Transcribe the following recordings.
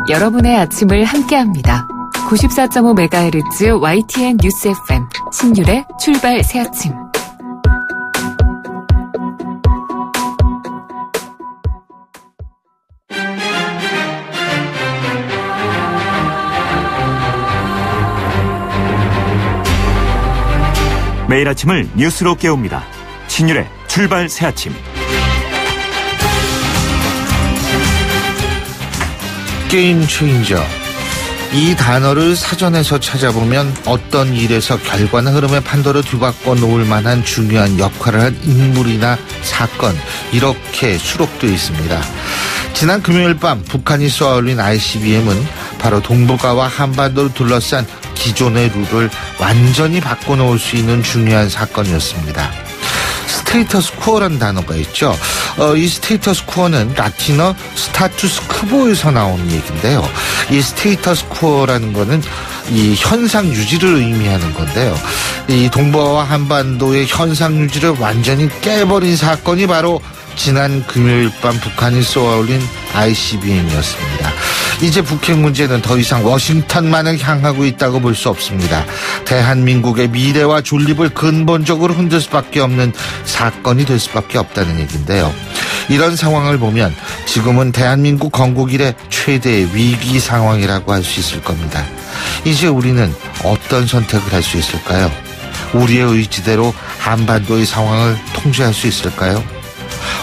여러분의 아침을 함께합니다. 94.5MHz YTN 뉴스 FM 신율의 출발 새아침. 매일 아침을 뉴스로 깨웁니다. 신율의 출발 새아침. 게임 체인저. 이 단어를 사전에서 찾아보면 어떤 일에서 결과나 흐름의 판도를 뒤바꿔 놓을 만한 중요한 역할을 한 인물이나 사건, 이렇게 수록되어 있습니다. 지난 금요일 밤 북한이 쏘아올린 ICBM은 바로 동북아와 한반도를 둘러싼 기존의 룰을 완전히 바꿔놓을 수 있는 중요한 사건이었습니다. 스테이터스 퀘어라는 단어가 있죠. 이 스테이터스 퀘어는 라틴어 스타투스 큐보에서 나온 얘기인데요. 이 스테이터스 퀘어라는 거는 이 현상 유지를 의미하는 건데요. 이 동북아와 한반도의 현상 유지를 완전히 깨버린 사건이 바로 지난 금요일 밤 북한이 쏘아올린 ICBM이었습니다. 이제 북핵 문제는 더 이상 워싱턴만을 향하고 있다고 볼 수 없습니다. 대한민국의 미래와 존립을 근본적으로 흔들 수밖에 없는 사건이 될 수밖에 없다는 얘기인데요. 이런 상황을 보면 지금은 대한민국 건국 이래 최대의 위기 상황이라고 할 수 있을 겁니다. 이제 우리는 어떤 선택을 할 수 있을까요? 우리의 의지대로 한반도의 상황을 통제할 수 있을까요?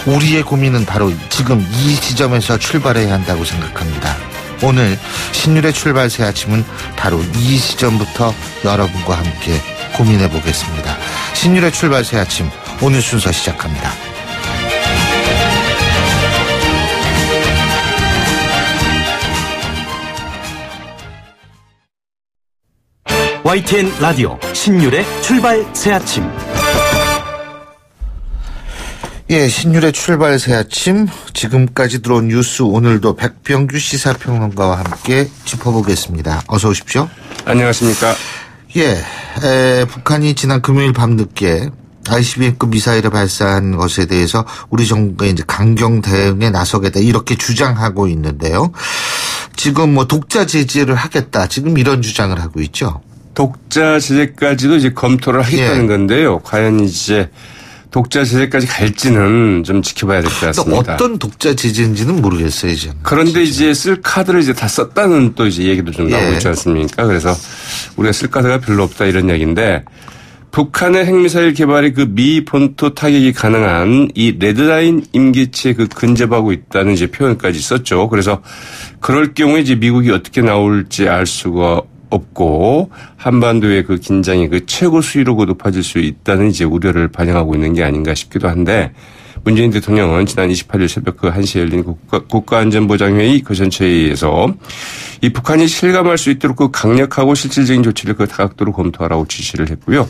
우리의 고민은 바로 지금 이 지점에서 출발해야 한다고 생각합니다. 오늘 신율의 출발 새 아침은 바로 이 시점부터 여러분과 함께 고민해 보겠습니다. 신율의 출발 새 아침, 오늘 순서 시작합니다. YTN 라디오 신율의 출발 새 아침. 예, 신율의 출발 새 아침, 지금까지 들어온 뉴스 오늘도 백병규 시사평론가와 함께 짚어보겠습니다. 어서 오십시오. 안녕하십니까. 예, 북한이 지난 금요일 밤늦게 ICBM급 미사일을 발사한 것에 대해서 우리 정부가 이제 강경 대응에 나서겠다 이렇게 주장하고 있는데요. 지금 뭐 독자 제재를 하겠다, 지금 이런 주장을 하고 있죠. 독자 제재까지도 이제 검토를 하겠다는 건데요. 과연 이제 독자 제재까지 갈지는 좀 지켜봐야 될 것 같습니다. 어떤 독자 제재인지는 모르겠어요, 이제. 그런데 이제 쓸 카드를 이제 다 썼다는 또 이제 얘기도 좀 나오고 있지 않습니까? 그래서 우리가 쓸 카드가 별로 없다 이런 얘기인데, 북한의 핵미사일 개발이 그 미 본토 타격이 가능한 이 레드라인 임계치에 그 근접하고 있다는 이제 표현까지 썼죠. 그래서 그럴 경우에 이제 미국이 어떻게 나올지 알 수가 없고 한반도의 그 긴장이 그 최고 수위로 높아질 수 있다는 이제 우려를 반영하고 있는 게 아닌가 싶기도 한데, 문재인 대통령은 지난 28일 새벽 그 1시에 열린 국가안전보장회의 그 전체회의에서 이 북한이 실감할 수 있도록 그 강력하고 실질적인 조치를 그 다각도로 검토하라고 지시를 했고요.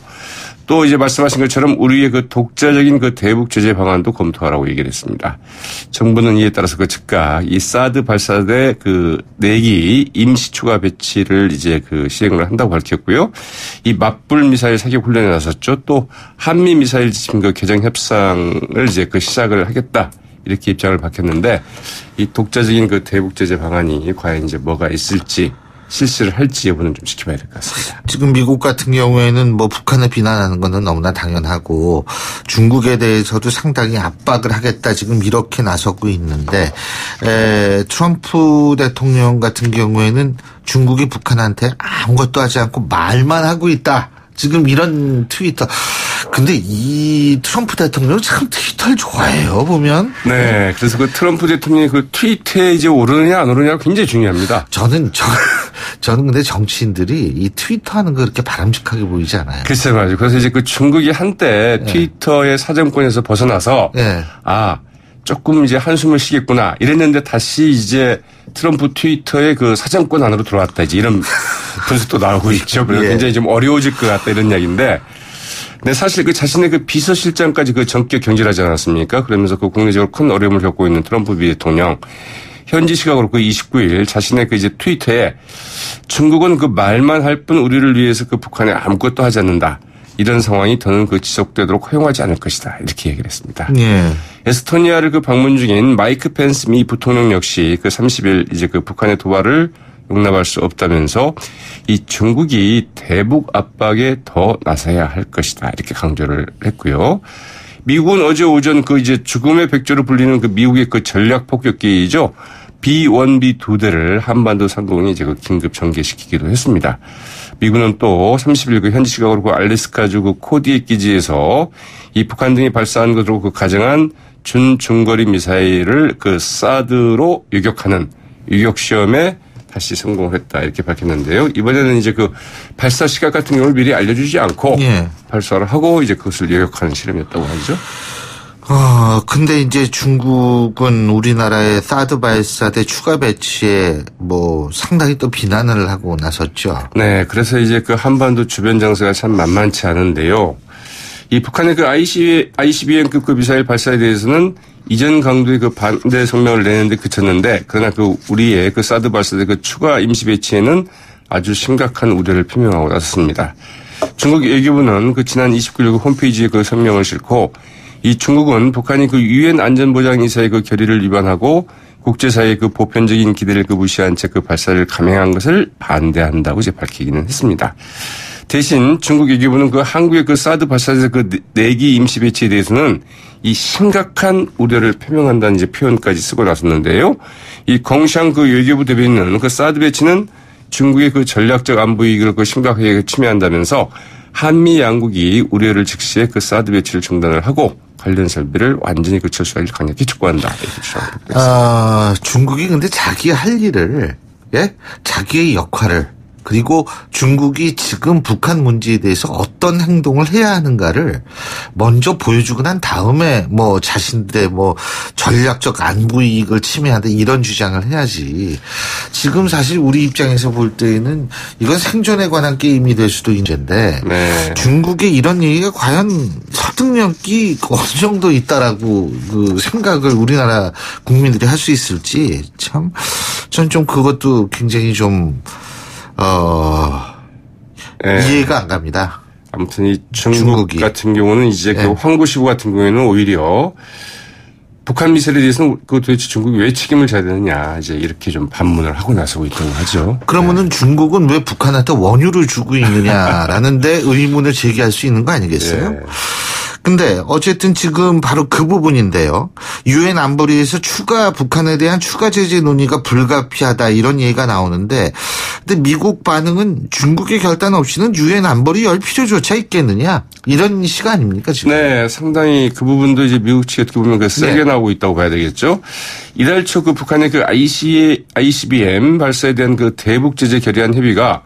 또 이제 말씀하신 것처럼 우리의 그 독자적인 그 대북 제재 방안도 검토하라고 얘기를 했습니다. 정부는 이에 따라서 그 즉각 이 사드 발사대 그 4기 임시 추가 배치를 이제 그 시행을 한다고 밝혔고요. 이 맞불 미사일 사격 훈련에 나섰죠. 또 한미 미사일 지침 그 개정 협상을 이제 그 시작을 하겠다, 이렇게 입장을 밝혔는데, 이 독자적인 그 대북 제재 방안이 과연 이제 뭐가 있을지, 실시를 할지 여부는 좀 지켜봐야 될 것 같습니다. 지금 미국 같은 경우에는 뭐 북한을 비난하는 것은 너무나 당연하고 중국에 대해서도 상당히 압박을 하겠다, 지금 이렇게 나서고 있는데, 트럼프 대통령 같은 경우에는 중국이 북한한테 아무것도 하지 않고 말만 하고 있다, 지금 이런 트위터. 근데 이 트럼프 대통령은 참 트위터를 좋아해요, 보면. 네. 그래서 그 트럼프 대통령이 그 트위터에 이제 오르느냐 안 오르느냐가 굉장히 중요합니다. 저는 근데 정치인들이 이 트위터 하는 거 그렇게 바람직하게 보이지 않아요. 글쎄 말이죠. 그래서 이제 그 중국이 한때 트위터의 사정권에서 벗어나서 조금 이제 한숨을 쉬겠구나 이랬는데, 다시 이제 트럼프 트위터의 그 사정권 안으로 들어왔다, 이제 이런 분석도 나오고 있죠. 그래서 굉장히 좀 어려워질 것 같다, 이런 이야기인데, 근데 사실 그 자신의 그 비서실장까지 그 전격 경질하지 않았습니까? 그러면서 그 국내적으로 큰 어려움을 겪고 있는 트럼프 미 대통령, 현지 시각으로 그 29일 자신의 그 이제 트위터에 중국은 그 말만 할 뿐 우리를 위해서 그 북한에 아무것도 하지 않는다, 이런 상황이 더는 그 지속되도록 허용하지 않을 것이다. 이렇게 얘기를 했습니다. 예. 에스토니아를 그 방문 중인 마이크 펜스 미 부통령 역시 그 30일 이제 그 북한의 도발을 용납할 수 없다면서 이 중국이 대북 압박에 더 나서야 할 것이다. 이렇게 강조를 했고요. 미국은 어제 오전 그 이제 죽음의 백조로 불리는 그 미국의 그 전략 폭격기죠. B-1B 2대를 한반도 상공에 이제 그 긴급 전개시키기도 했습니다. 미군은 또 30일 그 현지 시각으로 그 알래스카주 그 코디에 기지에서 이 북한 등이 발사한 것으로 그 가정한 준중거리 미사일을 그 사드로 유격하는 유격 시험에 다시 성공을 했다 이렇게 밝혔는데요. 이번에는 이제 그 발사 시각 같은 경우를 미리 알려주지 않고 예. 발사를 하고 이제 그것을 유격하는 실험이었다고 하죠. 근데 이제 중국은 우리나라의 사드 발사대 추가 배치에 뭐 상당히 또 비난을 하고 나섰죠. 네. 그래서 이제 그 한반도 주변 정세가 참 만만치 않은데요. 이 북한의 그 ICBM급 그 미사일 발사에 대해서는 이전 강도의 그 반대 성명을 내는데 그쳤는데 그러나 그 우리의 그 사드 발사대 그 추가 임시 배치에는 아주 심각한 우려를 표명하고 나섰습니다. 중국 외교부는 그 지난 29일 홈페이지에 그 성명을 싣고 이 중국은 북한이 그 유엔 안전보장이사의 그 결의를 위반하고 국제사회의 그 보편적인 기대를 그 무시한 채 그 발사를 감행한 것을 반대한다고 이제 밝히기는 했습니다. 대신 중국 외교부는 그 한국의 그 사드 발사대 그 4기 임시 배치에 대해서는 이 심각한 우려를 표명한다는 이제 표현까지 쓰고 나섰는데요. 이 공샹 그 외교부 대변인은 그 사드 배치는 중국의 그 전략적 안보 이익을 그 심각하게 침해한다면서 한미 양국이 우려를 즉시에 그 사드 배치를 중단을 하고 관련 설비를 완전히 그 철수하기를 강력히 촉구한다. 이렇게 주장하고 있습니다. 중국이 근데 자기 할 일을 자기의 역할을 그리고 중국이 지금 북한 문제에 대해서 어떤 행동을 해야 하는가를 먼저 보여주고 난 다음에 뭐 자신들의 뭐 전략적 안보 이익을 침해한다 이런 주장을 해야지. 지금 사실 우리 입장에서 볼 때에는 이건 생존에 관한 게임이 될 수도 있는데 네. 중국의 이런 얘기가 과연 설득력이 어느 정도 있다라고 그 생각을 우리나라 국민들이 할 수 있을지 참 전 좀 그것도 굉장히 좀 이해가 안 갑니다. 아무튼 이 중국 같은 경우는 이제 그 황구시보 같은 경우에는 오히려 북한 미사일에 대해서는 그 도대체 중국이 왜 책임을 져야 되느냐 이제 이렇게 좀 반문을 하고 나서고 있다고 하죠. 그러면은 중국은 왜 북한한테 원유를 주고 있느냐라는 데 의문을 제기할 수 있는 거 아니겠어요? 근데 어쨌든 지금 바로 그 부분인데요. 유엔 안보리에서 북한에 대한 추가 제재 논의가 불가피하다 이런 얘기가 나오는데 근데 미국 반응은 중국의 결단 없이는 유엔 안보리 열 필요조차 있겠느냐 이런 시가 아닙니까 지금? 네. 상당히 그 부분도 이제 미국 측이 어떻게 보면 세게 나오고 있다고 봐야 되겠죠. 이달 초 그 북한의 그 ICBM 발사에 대한 그 대북 제재 결의안 협의가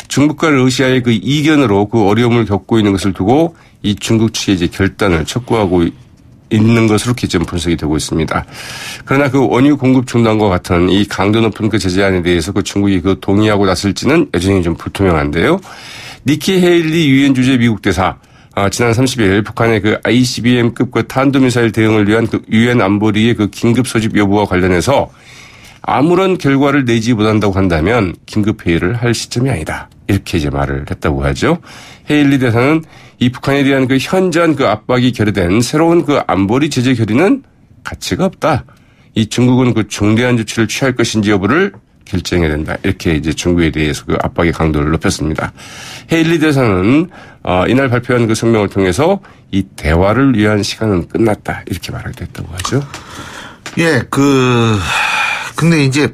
중국과 러시아의 그 이견으로 그 어려움을 겪고 있는 것을 두고 이 중국 측의 이제 결단을 촉구하고 있는 것으로 이렇게 좀 분석이 되고 있습니다. 그러나 그 원유 공급 중단과 같은 이 강도 높은 그 제재안에 대해서 그 중국이 그 동의하고 나설지는 여전히 좀 불투명한데요. 니키 헤일리 유엔 주재 미국 대사 지난 30일 북한의 그 ICBM급 그 탄도미사일 대응을 위한 그 유엔 안보리의 그 긴급 소집 여부와 관련해서 아무런 결과를 내지 못한다고 한다면 긴급 회의를 할 시점이 아니다. 이렇게 이제 말을 했다고 하죠. 헤일리 대사는 이 북한에 대한 그 현저한 그 압박이 결여된 새로운 그 안보리 제재 결의는 가치가 없다. 이 중국은 그 중대한 조치를 취할 것인지 여부를 결정해야 된다. 이렇게 이제 중국에 대해서 그 압박의 강도를 높였습니다. 헤일리 대사는 이날 발표한 그 성명을 통해서 이 대화를 위한 시간은 끝났다. 이렇게 말하기도 했다고 하죠. 근데 이제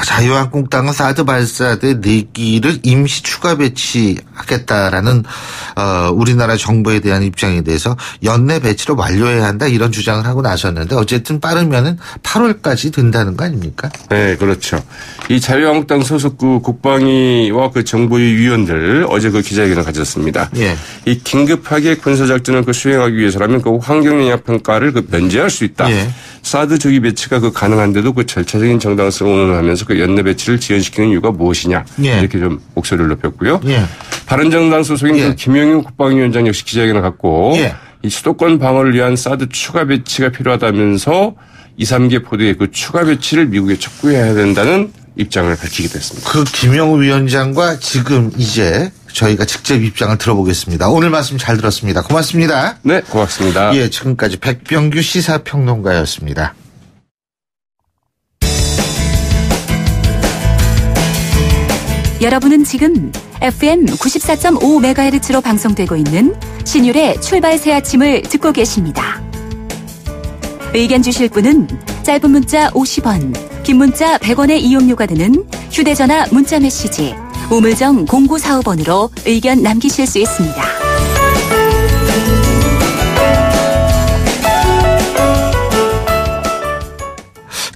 자유한국당은 사드 발사대 4기를 임시 추가 배치하겠다라는 우리나라 정부에 대한 입장에 대해서 연내 배치를 완료해야 한다 이런 주장을 하고 나섰는데 어쨌든 빠르면은 8월까지 된다는 거 아닙니까? 네, 그렇죠. 이 자유한국당 소속 그 국방위와 그 정보위 위원들 어제 그 기자회견을 가졌습니다. 이 긴급하게 군사작전을 그 수행하기 위해서라면 그 환경영향 평가를 그 면제할 수 있다. 사드 조기 배치가 그 가능한데도 그 절차적인 정당성을 운운하면서 그 연내 배치를 지연시키는 이유가 무엇이냐 이렇게 좀 목소리를 높였고요. 바른정당 소속인 그 김영윤 국방위원장 역시 기자회견을 갖고 이 수도권 방어를 위한 사드 추가 배치가 필요하다면서 2, 3개 포대의 그 추가 배치를 미국에 촉구해야 된다는 입장을 밝히기도 했습니다. 그 김영우 위원장과 지금 이제 저희가 직접 입장을 들어보겠습니다. 오늘 말씀 잘 들었습니다. 고맙습니다. 네, 고맙습니다. 예, 지금까지 백병규 시사평론가였습니다. 여러분은 지금 FM 94.5MHz로 방송되고 있는 신율의 출발 새 아침을 듣고 계십니다. 의견 주실 분은 짧은 문자 50원, 긴 문자 100원의 이용료가 드는 휴대전화 문자메시지 우물정 0945번으로 의견 남기실 수 있습니다.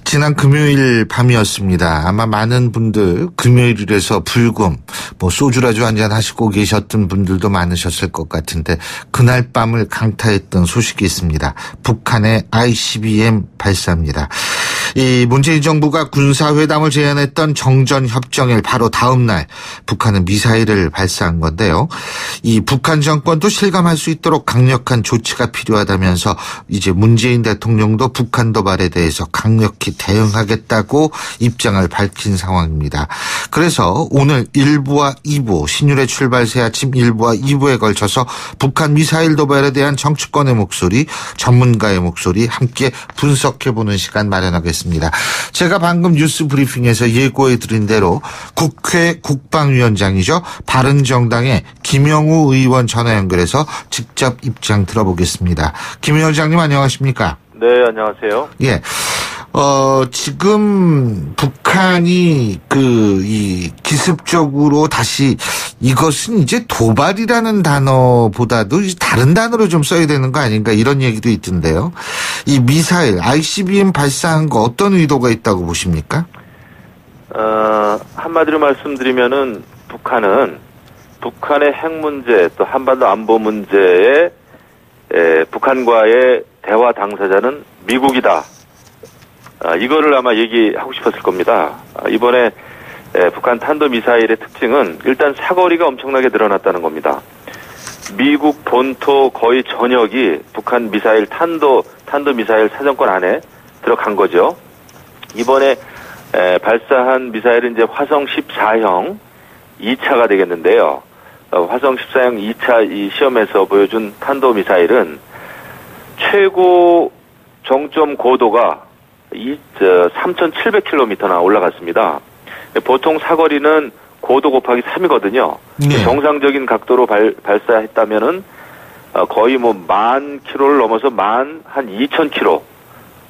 지난 금요일 밤이었습니다. 아마 많은 분들 금요일이라서 불금, 소주라주 한잔 하시고 계셨던 분들도 많으셨을 것 같은데 그날 밤을 강타했던 소식이 있습니다. 북한의 ICBM 발사입니다. 이 문재인 정부가 군사회담을 제안했던 정전협정일 바로 다음 날 북한은 미사일을 발사한 건데요. 이 북한 정권도 실감할 수 있도록 강력한 조치가 필요하다면서 이제 문재인 대통령도 북한 도발에 대해서 강력히 대응하겠다고 입장을 밝힌 상황입니다. 그래서 오늘 1부와 2부 신율의 출발 새 아침 1부와 2부에 걸쳐서 북한 미사일 도발에 대한 정치권의 목소리, 전문가의 목소리 함께 분석해보는 시간 마련하겠습니다. 제가 방금 뉴스 브리핑에서 예고해드린 대로 국회 국방위원장이죠. 바른정당의 김영우 의원 전화 연결해서 직접 입장 들어보겠습니다. 김 위원장님 안녕하십니까? 네, 안녕하세요. 예. 지금 북한이 기습적으로 다시 이것은 이제 도발이라는 단어보다도 다른 단어로 좀 써야 되는 거 아닌가 이런 얘기도 있던데요. 이 미사일 ICBM 발사한 거 어떤 의도가 있다고 보십니까? 한마디로 말씀드리면은 북한의 핵 문제 또 한반도 안보 문제에 북한과의 대화 당사자는 미국이다. 이거를 아마 얘기하고 싶었을 겁니다. 이번에 북한 탄도미사일의 특징은 일단 사거리가 엄청나게 늘어났다는 겁니다. 미국 본토 거의 전역이 북한 미사일 탄도미사일 사정권 안에 들어간 거죠. 이번에 발사한 미사일은 이제 화성 14형 2차가 되겠는데요. 화성 14형 2차 이 시험에서 보여준 탄도미사일은 최고 정점 고도가 3,700km나 올라갔습니다. 보통 사거리는 고도 곱하기 3이거든요. 네. 정상적인 각도로 발사했다면은 거의 10,000km를 넘어서 한 2,000km.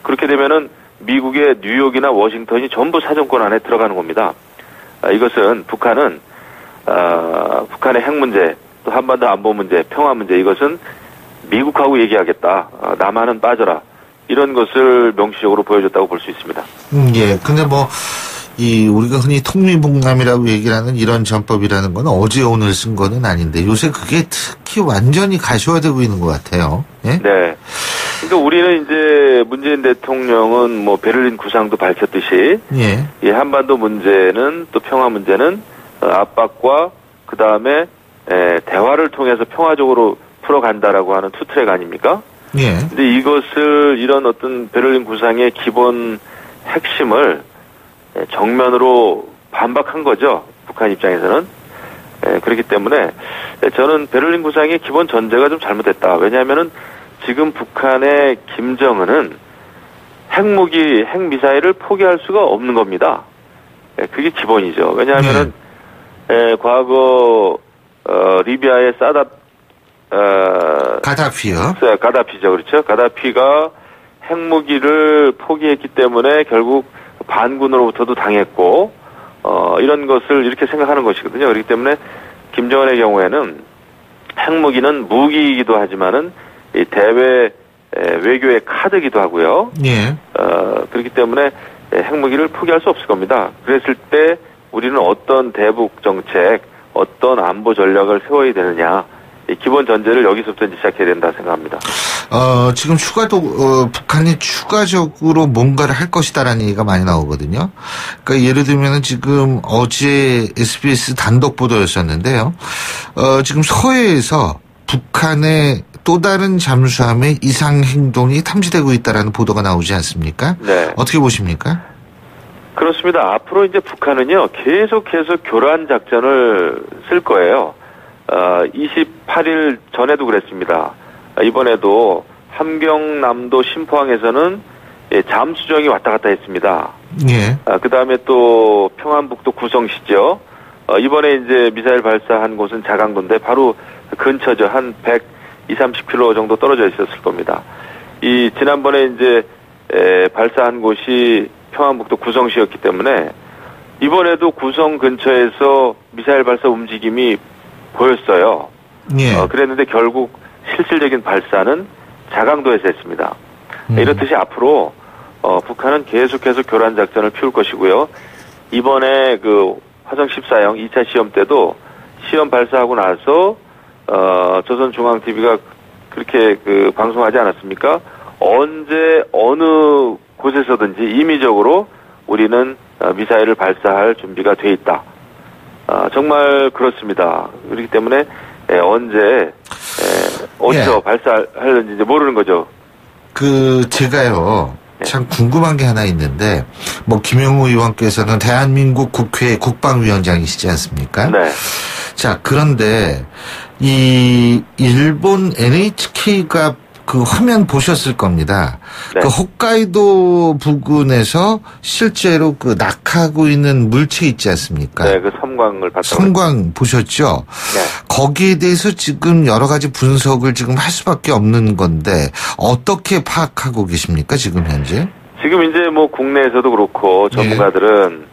그렇게 되면은 미국의 뉴욕이나 워싱턴이 전부 사정권 안에 들어가는 겁니다. 이것은 북한의 핵 문제, 또 한반도 안보 문제, 평화 문제 이것은 미국하고 얘기하겠다. 남한은 빠져라. 이런 것을 명시적으로 보여줬다고 볼 수 있습니다. 예. 근데 우리가 흔히 통미봉남이라고 얘기를 하는 이런 전법이라는 건 어제 오늘 쓴 거는 아닌데 요새 그게 특히 완전히 가시화되고 있는 것 같아요. 예? 네. 그러니까 우리는 이제 문재인 대통령은 베를린 구상도 밝혔듯이 예. 이 한반도 문제는 또 평화 문제는 압박과 그 다음에 대화를 통해서 평화적으로 풀어간다라고 하는 투트랙 아닙니까? 예. 근데 이런 어떤 베를린 구상의 기본 핵심을 정면으로 반박한 거죠. 북한 입장에서는. 그렇기 때문에 저는 베를린 구상의 기본 전제가 좀 잘못됐다. 왜냐하면은 지금 북한의 김정은은 핵무기, 핵미사일을 포기할 수가 없는 겁니다. 그게 기본이죠. 왜냐하면은 과거 리비아의 가다피요. 가다피죠. 그렇죠. 가다피가 핵무기를 포기했기 때문에 결국 반군으로부터도 당했고, 이런 것을 이렇게 생각하는 것이거든요. 그렇기 때문에 김정은의 경우에는 핵무기는 무기이기도 하지만은 이 대외 외교의 카드이기도 하고요. 예. 그렇기 때문에 핵무기를 포기할 수 없을 겁니다. 그랬을 때 우리는 어떤 대북 정책, 어떤 안보 전략을 세워야 되느냐. 기본 전제를 여기서부터 이제 시작해야 된다 생각합니다. 지금 북한이 추가적으로 뭔가를 할 것이다라는 얘기가 많이 나오거든요. 그러니까 예를 들면은 지금 어제 SBS 단독 보도였었는데요. 지금 서해에서 북한의 또 다른 잠수함의 이상 행동이 탐지되고 있다라는 보도가 나오지 않습니까? 네. 어떻게 보십니까? 그렇습니다. 앞으로 이제 북한은요, 계속해서 교란 작전을 쓸 거예요. 28일 전에도 그랬습니다. 이번에도 함경남도 신포항에서는 잠수정이 왔다 갔다 했습니다. 예. 그 다음에 또 평안북도 구성시죠. 이번에 이제 미사일 발사한 곳은 자강도인데 바로 근처죠. 한 120-30km 정도 떨어져 있었을 겁니다. 지난번에 이제 발사한 곳이 평안북도 구성시였기 때문에 이번에도 구성 근처에서 미사일 발사 움직임이 보였어요. 예. 그랬는데 결국 실질적인 발사는 자강도에서 했습니다. 이렇듯이 앞으로 북한은 계속해서 교란 작전을 피울 것이고요. 이번에 그 화성 14형 2차 시험 때도 시험 발사하고 나서 조선중앙TV가 그렇게 그 방송하지 않았습니까? 언제 어느 곳에서든지 임의적으로 우리는 미사일을 발사할 준비가 돼 있다. 정말 그렇습니다. 그렇기 때문에 언제 어디서 발사하려는지 이제 모르는 거죠. 제가요. 참 궁금한 게 하나 있는데, 김영우 의원께서는 대한민국 국회 국방위원장이시지 않습니까? 네. 자, 그런데, 일본 NHK가 그 화면 보셨을 겁니다. 네. 그 홋카이도 부근에서 실제로 그 낙하고 있는 물체 있지 않습니까? 네, 그 섬광을 봤다. 섬광 보셨죠? 네. 거기에 대해서 지금 여러 가지 분석을 지금 할 수밖에 없는 건데 어떻게 파악하고 계십니까, 지금 현재? 지금 이제 국내에서도 그렇고 전문가들은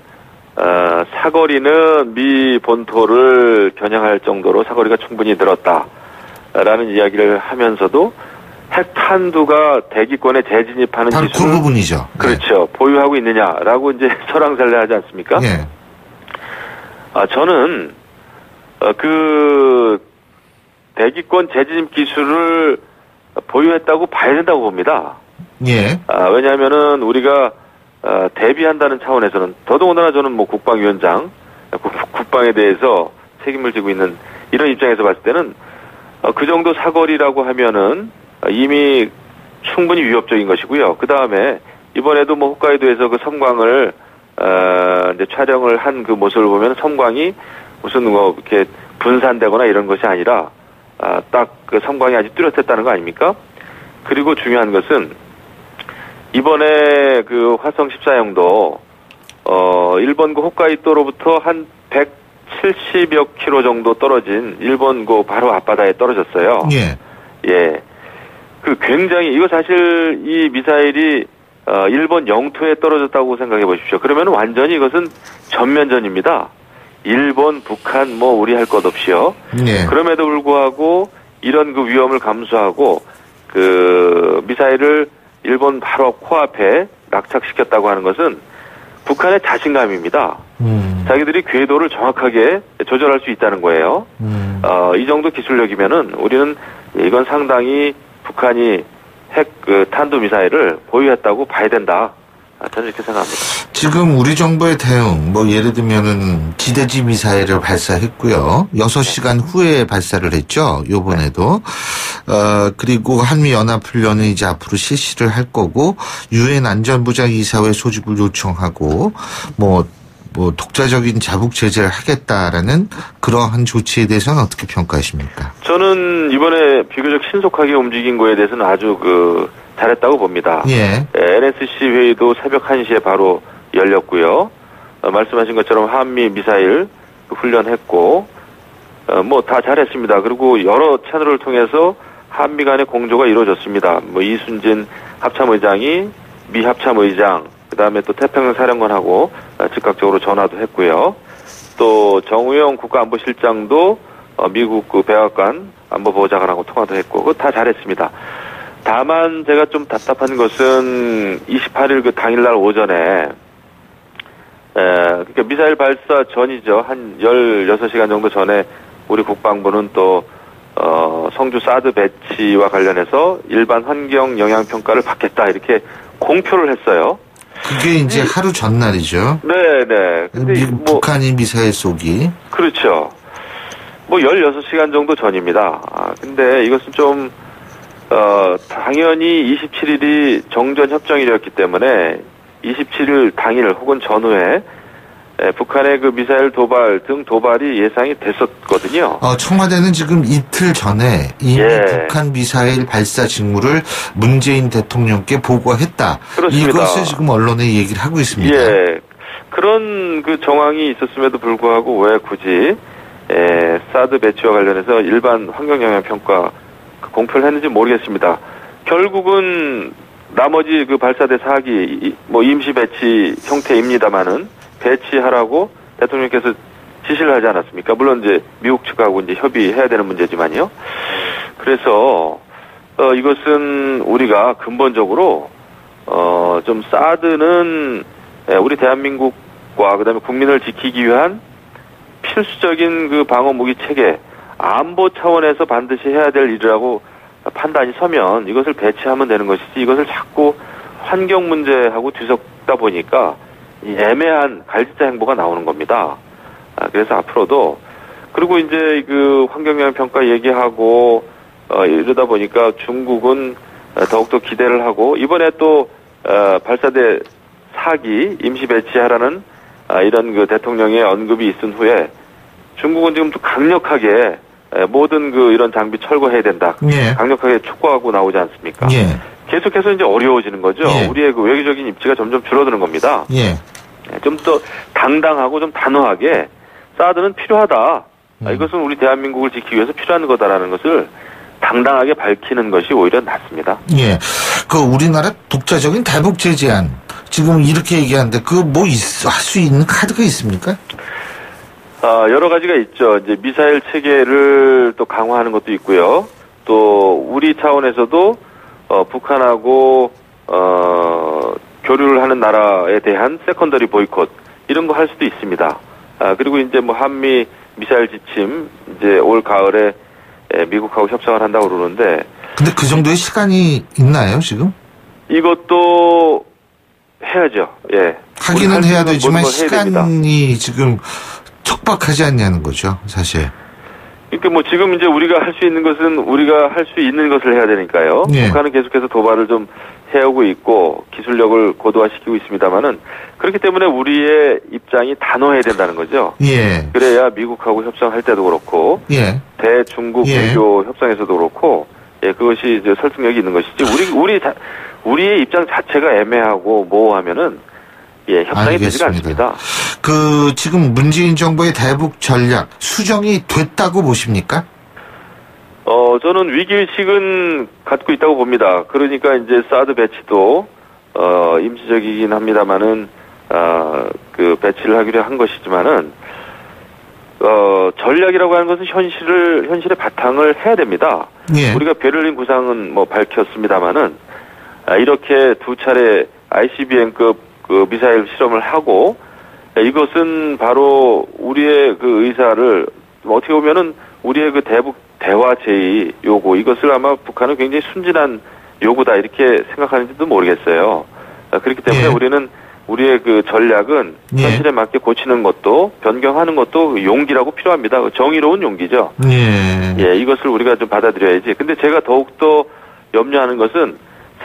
사거리는 미 본토를 겨냥할 정도로 사거리가 충분히 늘었다라는 이야기를 하면서도 핵탄두가 대기권에 재진입하는 바로 기술을 그 부분이죠. 그렇죠. 보유하고 있느냐라고 이제 설왕설래하지 않습니까? 예. 저는 그 대기권 재진입 기술을 보유했다고 봐야 된다고 봅니다. 예. 왜냐하면은 우리가 대비한다는 차원에서는 더더군다나 저는 국방위원장, 국방에 대해서 책임을 지고 있는 이런 입장에서 봤을 때는 그 정도 사거리라고 하면은 이미 충분히 위협적인 것이고요. 그 다음에 이번에도 홋카이도에서 그 섬광을 이제 촬영을 한 그 모습을 보면 섬광이 무슨 이렇게 분산되거나 이런 것이 아니라 딱 그 섬광이 아주 뚜렷했다는 거 아닙니까? 그리고 중요한 것은 이번에 그 화성 14형도 일본 그 홋카이도로부터 한 170여 킬로 정도 떨어진 일본 그 바로 앞바다에 떨어졌어요. 예. 예. 그 굉장히 이거 사실 이 미사일이 일본 영토에 떨어졌다고 생각해 보십시오. 그러면 완전히 이것은 전면전입니다. 일본, 북한 우리 할 것 없이요. 예. 그럼에도 불구하고 이런 그 위험을 감수하고 그 미사일을 일본 바로 코앞에 낙착시켰다고 하는 것은 북한의 자신감입니다. 자기들이 궤도를 정확하게 조절할 수 있다는 거예요. 이 정도 기술력이면은 우리는 이건 상당히 북한이 핵 탄도 미사일을 보유했다고 봐야 된다. 저는 이렇게 생각합니다. 지금 우리 정부의 대응, 예를 들면은 지대지 미사일을 발사했고요. 6시간 후에 발사를 했죠. 요번에도. 그리고 한미연합훈련은 이제 앞으로 실시를 할 거고, 유엔 안전보장 이사회 소집을 요청하고, 독자적인 자국 제재를 하겠다라는 그러한 조치에 대해서는 어떻게 평가하십니까? 저는 이번에 비교적 신속하게 움직인 거에 대해서는 아주 잘했다고 봅니다. 예. NSC 회의도 새벽 1시에 바로 열렸고요. 말씀하신 것처럼 한미 미사일 훈련했고, 다 잘했습니다. 그리고 여러 채널을 통해서 한미 간의 공조가 이루어졌습니다. 이순진 합참의장이 미 합참의장, 그 다음에 또 태평양 사령관하고 즉각적으로 전화도 했고요. 또 정우영 국가안보실장도 미국 그 백악관 안보보좌관하고 통화도 했고, 그거 다 잘했습니다. 다만 제가 좀 답답한 것은 28일 그 당일날 오전에 그러니까 미사일 발사 전이죠. 한 16시간 정도 전에 우리 국방부는 또 성주 사드 배치와 관련해서 일반 환경 영향 평가를 받겠다 이렇게 공표를 했어요. 그게 이제 하루 전날이죠. 네네. 근데 북한이 미사일 쏘기. 그렇죠. 16시간 정도 전입니다. 근데 이것은 좀 당연히 27일이 정전 협정일이었기 때문에 27일 당일 혹은 전후에 북한의 그 미사일 도발 등 도발이 예상이 됐었거든요. 청와대는 지금 이틀 전에 이미 북한 미사일 발사 징후를 문재인 대통령께 보고했다. 그렇습니다. 이것을 지금 언론에 얘기를 하고 있습니다. 예. 그런 그 정황이 있었음에도 불구하고 왜 굳이 사드 배치와 관련해서 일반 환경영향평가 공표를 했는지 모르겠습니다. 결국은 나머지 그 발사대 4기 임시 배치 형태입니다만은 배치하라고 대통령께서 지시를 하지 않았습니까? 물론 이제 미국 측하고 이제 협의해야 되는 문제지만요. 그래서 이것은 우리가 근본적으로 좀 사드는 우리 대한민국과 그다음에 국민을 지키기 위한 필수적인 그 방어 무기 체계, 안보 차원에서 반드시 해야 될 일이라고 판단이 서면 이것을 배치하면 되는 것이지 이것을 자꾸 환경 문제하고 뒤섞다 보니까 이 애매한 갈짓자 행보가 나오는 겁니다. 그래서 앞으로도 그리고 이제 그 환경영향 평가 얘기하고 이러다 보니까 중국은 더욱더 기대를 하고 이번에 또 발사대 4기 임시 배치하라는 이런 그 대통령의 언급이 있은 후에 중국은 지금 또 강력하게 모든 그 이런 장비 철거해야 된다. 예. 강력하게 촉구하고 나오지 않습니까? 예. 계속해서 이제 어려워지는 거죠. 예. 우리의 그 외교적인 입지가 점점 줄어드는 겁니다. 예. 좀 더 당당하고 좀 단호하게 사드는 필요하다. 이것은 우리 대한민국을 지키기 위해서 필요한 거다라는 것을 당당하게 밝히는 것이 오히려 낫습니다. 예. 그 우리나라 독자적인 대북 제재안 지금 이렇게 얘기하는데 그 뭐 할 수 있는 카드가 있습니까? 여러 가지가 있죠. 이제 미사일 체계를 또 강화하는 것도 있고요. 또 우리 차원에서도 북한하고 교류를 하는 나라에 대한 세컨더리 보이콧 이런 거 할 수도 있습니다. 그리고 이제 뭐 한미 미사일 지침 이제 올 가을에 미국하고 협상을 한다고 그러는데. 근데 그 정도의 시간이 있나요, 지금? 이것도 해야죠. 예. 하기는 해야 되지만 시간이 지금 촉박하지 않냐는 거죠, 사실. 그러니까 뭐 지금 이제 우리가 할 수 있는 것은 우리가 할 수 있는 것을 해야 되니까요. 예. 북한은 계속해서 도발을 좀 해오고 있고 기술력을 고도화시키고 있습니다만은 그렇기 때문에 우리의 입장이 단호해야 된다는 거죠. 예. 그래야 미국하고 협상할 때도 그렇고, 예. 대중국 예. 외교 협상에서도 그렇고, 그것이 이제 설득력이 있는 것이지. 우리의 입장 자체가 애매하고 모호하면은 협상이 되지가 않습니다. 그 지금 문재인 정부의 대북 전략 수정이 됐다고 보십니까? 저는 위기의식은 갖고 있다고 봅니다. 그러니까 이제 사드 배치도, 임시적이긴 합니다만은, 그 배치를 하기로 한 것이지만은, 전략이라고 하는 것은 현실의 바탕을 해야 됩니다. 예. 우리가 베를린 구상은 뭐 밝혔습니다만은, 이렇게 두 차례 ICBM급 그 미사일 실험을 하고, 이것은 바로 우리의 그 의사를, 어떻게 보면은 우리의 그 대북 대화 제의 요구, 이것을 아마 북한은 굉장히 순진한 요구다, 이렇게 생각하는지도 모르겠어요. 그렇기 때문에 우리는 우리의 그 전략은 현실에 맞게 고치는 것도, 변경하는 것도 용기라고 필요합니다. 정의로운 용기죠. 예, 이것을 우리가 좀 받아들여야지. 근데 제가 더욱더 염려하는 것은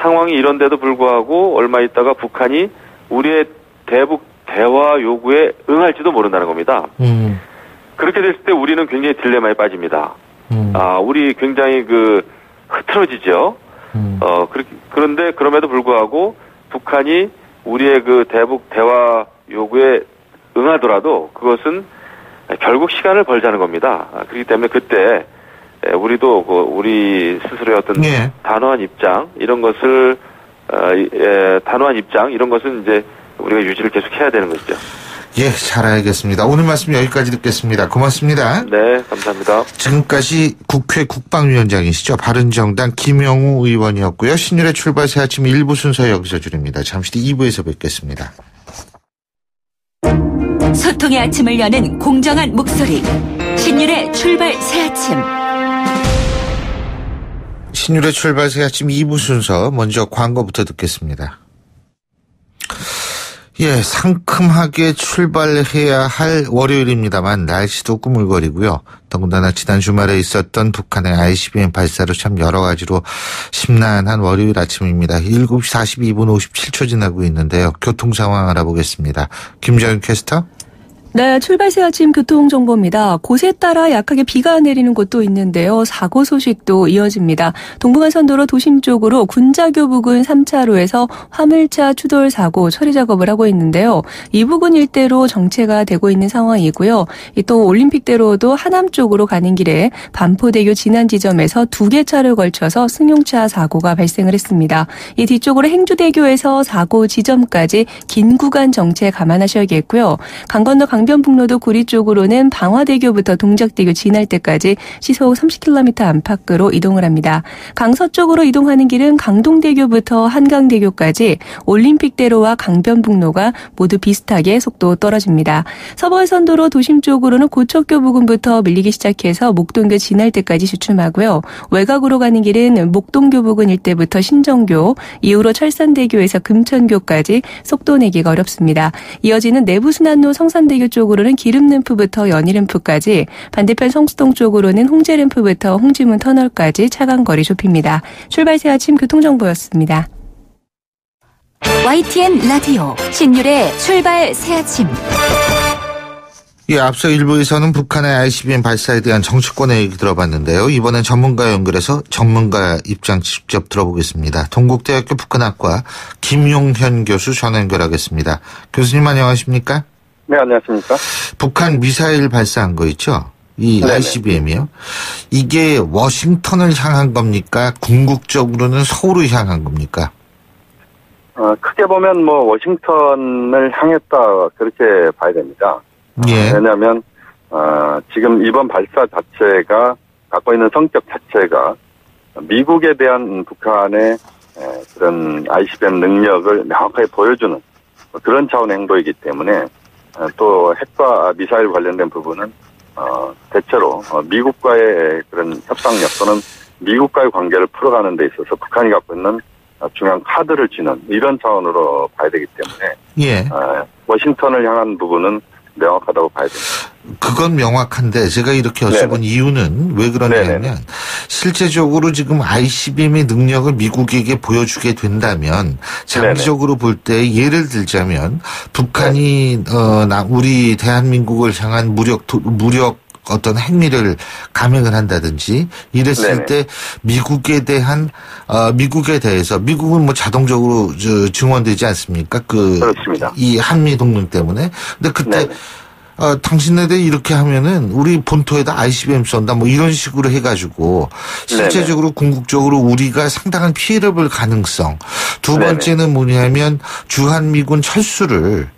상황이 이런데도 불구하고 얼마 있다가 북한이 우리의 대북 대화 요구에 응할지도 모른다는 겁니다. 그렇게 됐을 때 우리는 굉장히 딜레마에 빠집니다. 우리 굉장히 흐트러지죠. 그런데 그럼에도 불구하고 북한이 우리의 그 대북 대화 요구에 응하더라도 그것은 결국 시간을 벌자는 겁니다. 그렇기 때문에 그때 우리도 우리 스스로의 어떤 단호한 입장 이런 것을 이제 우리가 유지를 계속 해야 되는 것이죠. 예, 잘 알겠습니다. 오늘 말씀 여기까지 듣겠습니다. 고맙습니다. 네, 감사합니다. 지금까지 국회 국방위원장이시죠. 바른정당 김영우 의원이었고요. 신율의 출발 새 아침 1부 순서 여기서 줄입니다. 잠시 뒤 2부에서 뵙겠습니다. 소통의 아침을 여는 공정한 목소리. 신율의 출발 새 아침. 신율의 출발 새 아침 2부 순서 먼저 광고부터 듣겠습니다. 예, 상큼하게 출발해야 할 월요일입니다만 날씨도 꾸물거리고요. 더군다나 지난 주말에 있었던 북한의 ICBM 발사로 참 여러 가지로 심란한 월요일 아침입니다. 7시 42분 57초 지나고 있는데요. 교통 상황 알아보겠습니다. 김정윤 캐스터. 네, 출발새 아침 교통정보입니다. 곳에 따라 약하게 비가 내리는 곳도 있는데요. 사고 소식도 이어집니다. 동부간선도로 도심 쪽으로 군자교 부근 3차로에서 화물차 추돌 사고 처리 작업을 하고 있는데요. 이 부근 일대로 정체가 되고 있는 상황이고요. 또 올림픽대로도 하남 쪽으로 가는 길에 반포대교 지난 지점에서 2개 차를 걸쳐서 승용차 사고가 발생을 했습니다. 이 뒤쪽으로 행주대교에서 사고 지점까지 긴 구간 정체 감안하셔야겠고요. 강건도 강변북로도 구리 쪽으로는 방화대교부터 동작대교 지날 때까지 시속 30km 안팎으로 이동을 합니다. 강서쪽으로 이동하는 길은 강동대교부터 한강대교까지 올림픽대로와 강변북로가 모두 비슷하게 속도 떨어집니다. 서부간선도로 도심 쪽으로는 고척교 부근부터 밀리기 시작해서 목동교 지날 때까지 주춤하고요. 외곽으로 가는 길은 목동교 부근 일대부터 신정교, 이후로 철산대교에서 금천교까지 속도 내기가 어렵습니다. 이어지는 내부순환로 성산대교 쪽으로는 기름램프부터 연희램프까지, 반대편 성수동 쪽으로는 홍제램프부터 홍지문 터널까지 차간 거리 좁힙니다. 출발새 아침 교통정보였습니다. YTN 라디오 신율의 출발 새 아침. 예, 앞서 일부에서는 북한의 ICBM 발사에 대한 정치권의 얘기 들어봤는데요. 이번엔 전문가 연결해서 전문가 입장 직접 들어보겠습니다. 동국대학교 북한학과 김용현 교수 전화 연결하겠습니다. 교수님 안녕하십니까? 네, 안녕하십니까? 북한 미사일 발사한 거 있죠? 이 네네. ICBM이요. 이게 워싱턴을 향한 겁니까? 궁극적으로는 서울을 향한 겁니까? 크게 보면 워싱턴을 향했다 그렇게 봐야 됩니다. 예. 왜냐하면 지금 이번 발사 자체가 갖고 있는 성격 자체가 미국에 대한 북한의 그런 ICBM 능력을 명확하게 보여주는 그런 차원의 행보이기 때문에 또 핵과 미사일 관련된 부분은 대체로 미국과의 그런 협상력 또는 미국과의 관계를 풀어가는 데 있어서 북한이 갖고 있는 중요한 카드를 쥐는 이런 차원으로 봐야 되기 때문에 예. 워싱턴을 향한 부분은 명확하다고 봐야 됩니다. 그건 명확한데 제가 이렇게 여쭤본 네네. 이유는 왜 그러냐면 네네. 실제적으로 지금 ICBM의 능력을 미국에게 보여주게 된다면 장기적으로 볼 때 예를 들자면 북한이 우리 대한민국을 향한 무력 어떤 행위를 감행을 한다든지 이랬을 네네. 때 미국에 대해서 미국은 자동적으로 증원되지 않습니까? 그렇습니다. 이 한미 동맹 때문에. 근데 그때 네네. 당신네들 이렇게 하면은 우리 본토에다 ICBM 쏜다 이런 식으로 해가지고 실제적으로 네네. 궁극적으로 우리가 상당한 피해를 볼 가능성. 두 번째는 뭐냐면 주한미군 철수를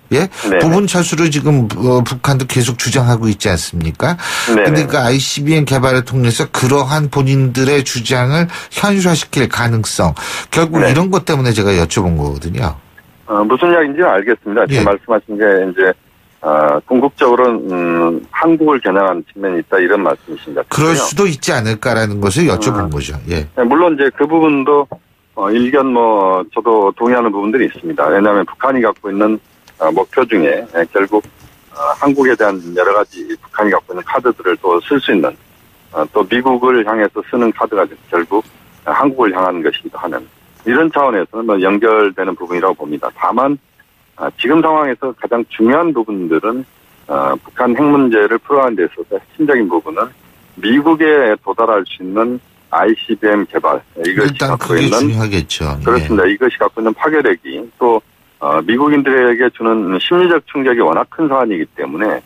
부분 철수를 지금 북한도 계속 주장하고 있지 않습니까? 그런데 그 ICBM 개발을 통해서 그러한 본인들의 주장을 현실화시킬 가능성. 결국 이런 것 때문에 제가 여쭤본 거거든요. 무슨 이야기인지는 알겠습니다. 지금 말씀하신 게 이제 궁극적으로는 한국을 겨냥한 측면이 있다 이런 말씀이신가? 그럴 수도 있지 않을까라는 것을 여쭤본 거죠. 예. 물론 이제 그 부분도 일견 저도 동의하는 부분들이 있습니다. 왜냐하면 북한이 갖고 있는 목표 중에 결국 한국에 대한 여러 가지 북한이 갖고 있는 카드들을 또 쓸 수 있는 또 미국을 향해서 쓰는 카드가 결국 한국을 향하는 것이기도 하는 이런 차원에서는 연결되는 부분이라고 봅니다. 다만 지금 상황에서 가장 중요한 부분들은 북한 핵 문제를 풀어가는 데 있어서 핵심적인 부분은 미국에 도달할 수 있는 ICBM 개발 이것이 일단 갖고 그게 있는 중요하겠죠. 그렇습니다. 이것이 갖고 있는 파괴력이 또 미국인들에게 주는 심리적 충격이 워낙 큰 사안이기 때문에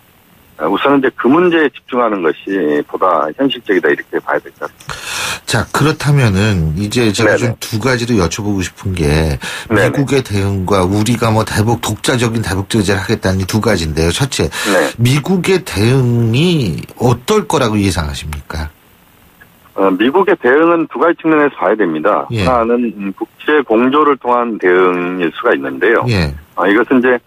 우선은 이제 그 문제에 집중하는 것이 보다 현실적이다 이렇게 봐야 될 것 같습니다. 자, 그렇다면은 이제 제가 좀 두 가지를 여쭤보고 싶은 게 미국의 대응과 우리가 독자적인 대북 제재를 하겠다는 이 두 가지인데요. 첫째, 미국의 대응이 어떨 거라고 예상하십니까? 미국의 대응은 두 가지 측면에서 봐야 됩니다. 하나는 국제 공조를 통한 대응일 수가 있는데요. 이것은 이제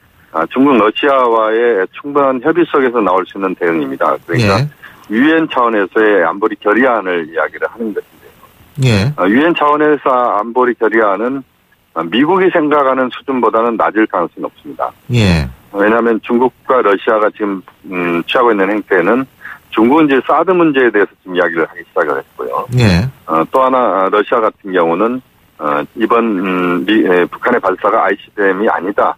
중국 러시아와의 충분한 협의 속에서 나올 수 있는 대응입니다. 그러니까 유엔 차원에서의 안보리 결의안을 이야기를 하는 것인데요. 유엔 차원에서 안보리 결의안은 미국이 생각하는 수준보다는 낮을 가능성이 높습니다. 왜냐하면 중국과 러시아가 지금 취하고 있는 행태는 중국은 이제 사드 문제에 대해서 지금 이야기를 하기 시작을 했고요. 또 하나 러시아 같은 경우는 이번 북한의 발사가 ICBM이 아니다.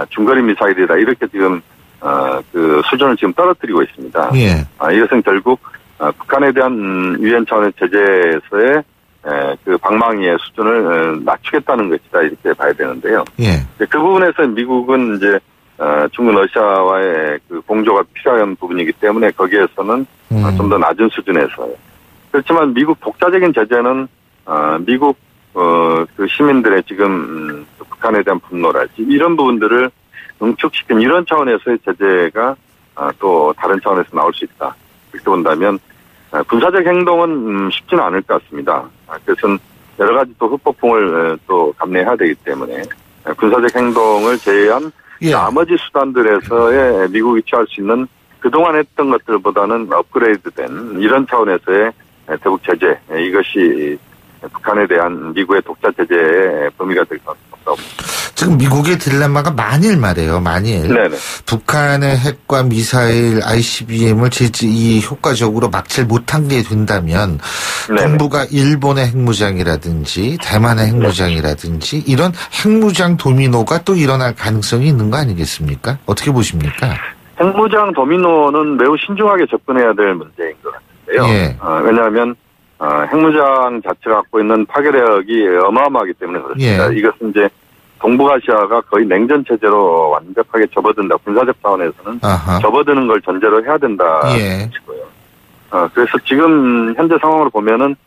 중거리 미사일이다. 이렇게 지금 그 수준을 지금 떨어뜨리고 있습니다. 예. 이것은 결국 북한에 대한 유엔 차원의 제재에서의 그 방망이의 수준을 낮추겠다는 것이다 이렇게 봐야 되는데요. 예. 그 부분에서 미국은 이제 중국 러시아와의 그 공조가 필요한 부분이기 때문에 거기에서는 좀 더 낮은 수준에서요. 그렇지만 미국 독자적인 제재는 미국 그 시민들의 지금 북한에 대한 분노랄지 이런 부분들을 응축시킨 이런 차원에서의 제재가 또 다른 차원에서 나올 수 있다. 그렇게 본다면 군사적 행동은 쉽지는 않을 것 같습니다. 그것은 여러 가지 또 후폭풍을 또 감내해야 되기 때문에 군사적 행동을 제외한 예. 나머지 수단들에서의 미국이 취할 수 있는 그동안 했던 것들보다는 업그레이드된 이런 차원에서의 대북 제재 이것이 북한에 대한 미국의 독자 제재의 범위가 될 것 같습니다. 지금 미국의 딜레마가 만일 네네. 북한의 핵과 미사일 ICBM을 효과적으로 막질 못한 게 된다면 네네. 동북아 일본의 핵무장이라든지 대만의 핵무장이라든지 이런 핵무장 도미노가 또 일어날 가능성이 있는 거 아니겠습니까? 어떻게 보십니까? 핵무장 도미노는 매우 신중하게 접근해야 될 문제인 것 같은데요. 예. 왜냐하면 핵무장 자체가 갖고 있는 파괴력이 어마어마하기 때문에 그렇습니다. 예. 이것은 이제 동북아시아가 거의 냉전 체제로 완벽하게 접어든다. 군사적 차원에서는 아하. 접어드는 걸 전제로 해야 된다. 예. 그래서 지금 현재 상황으로 보면은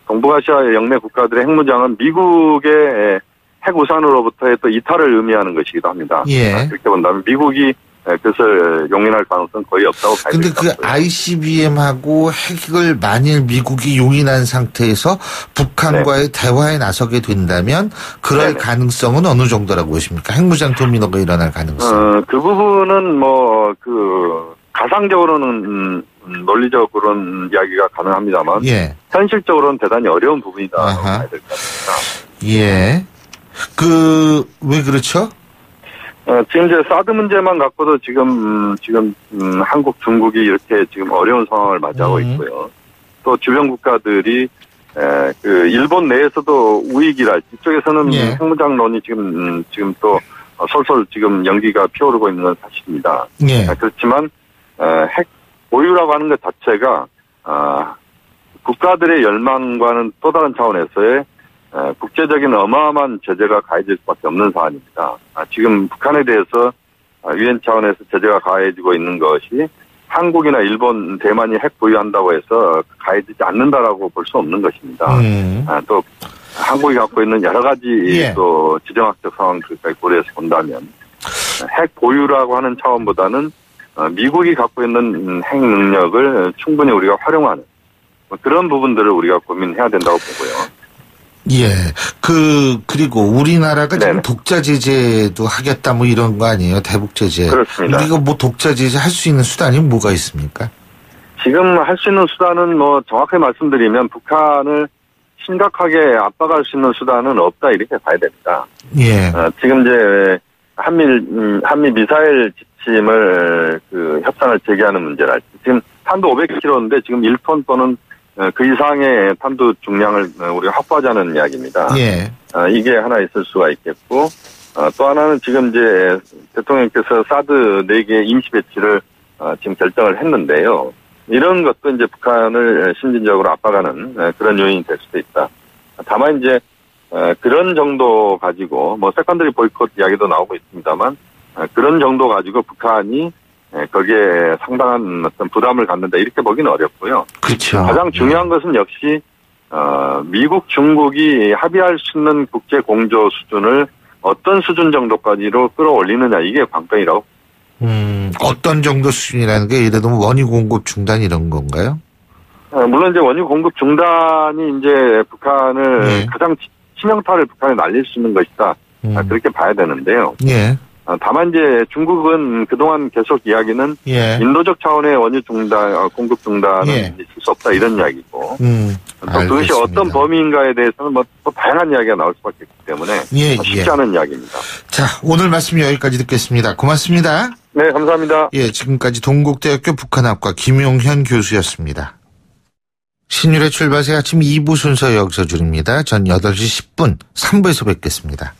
동북아시아의 영내 국가들의 핵무장은 미국의 핵 우산으로부터의 또 이탈을 의미하는 것이기도 합니다. 예. 그렇게 본다면 미국이 그것을 용인할 가능성은 거의 없다고 봐야 근데 됩니다. 그 ICBM하고 핵을 만일 미국이 용인한 상태에서 북한과의 대화에 나서게 된다면 그럴 네네. 가능성은 어느 정도라고 보십니까? 핵무장 도미노가 일어날 가능성. 그 부분은 가상적으로는 논리적으로는 이야기가 가능합니다만 예. 현실적으로는 대단히 어려운 부분이다. 아하. 봐야 될 것 같습니다. 예. 왜 그렇죠? 지금 이제 사드 문제만 갖고도 지금 한국, 중국이 이렇게 지금 어려운 상황을 맞이하고 있고요. 또 주변 국가들이 그 일본 내에서도 우익이랄지 이쪽에서는 예. 핵무장론이 지금 또 솔솔 지금 연기가 피어오르고 있는 건 사실입니다. 예. 그렇지만 핵 보유라고 하는 것 자체가 국가들의 열망과는 또 다른 차원에서의 국제적인 어마어마한 제재가 가해질 수밖에 없는 사안입니다. 지금 북한에 대해서 유엔 차원에서 제재가 가해지고 있는 것이 한국이나 일본, 대만이 핵 보유한다고 해서 가해지지 않는다라고 볼 수 없는 것입니다. 또 한국이 갖고 있는 여러 가지 예. 또 지정학적 상황들까지 고려해서 본다면 핵 보유라고 하는 차원보다는 미국이 갖고 있는 핵 능력을 충분히 우리가 활용하는 그런 부분들을 우리가 고민해야 된다고 보고요. 예. 그리고 우리나라가 지금 네네. 독자 제재도 하겠다 이런 거 아니에요? 대북 제재. 그렇습니다. 우리가 독자 제재 할 수 있는 수단이 뭐가 있습니까? 지금 할 수 있는 수단은 정확하게 말씀드리면 북한을 심각하게 압박할 수 있는 수단은 없다 이렇게 봐야 됩니다. 예. 지금 이제 한미 미사일 지침을 협상을 재개하는 문제랄지 지금 탄도 500kg인데 지금 1톤 또는 그 이상의 탄두 중량을 우리가 확보하자는 이야기입니다. 예. 이게 하나 있을 수가 있겠고, 또 하나는 지금 이제 대통령께서 사드 4개 임시 배치를 지금 결정을 했는데요. 이런 것도 이제 북한을 심진적으로 압박하는 그런 요인이 될 수도 있다. 다만 이제 그런 정도 가지고 세컨더리 보이콧 이야기도 나오고 있습니다만 그런 정도 가지고 북한이 거기에 상당한 어떤 부담을 갖는다 이렇게 보기는 어렵고요. 그렇죠. 가장 중요한 것은 역시 미국, 중국이 합의할 수 있는 국제 공조 수준을 어떤 수준 정도까지로 끌어올리느냐 이게 관건이라고. 어떤 정도 수준이라는 게 예를 들면 원유 공급 중단 이런 건가요? 물론 이제 원유 공급 중단이 이제 북한을 가장 치명타를 북한에 날릴 수 있는 것이다. 그렇게 봐야 되는데요. 예. 다만 이제 중국은 그동안 계속 이야기는 예. 인도적 차원의 원유 중단, 공급 중단은 예. 있을 수 없다 이런 이야기고. 또 그것이 알겠습니다. 어떤 범위인가에 대해서는 또 다양한 이야기가 나올 수밖에 없기 때문에 쉽지 않은 이야기입니다. 자, 오늘 말씀 여기까지 듣겠습니다. 고맙습니다. 네, 감사합니다. 예, 지금까지 동국대학교 북한학과 김용현 교수였습니다. 신율의 출발새 아침 2부 순서 여기서 줄입니다. 전 8시 10분 3부에서 뵙겠습니다.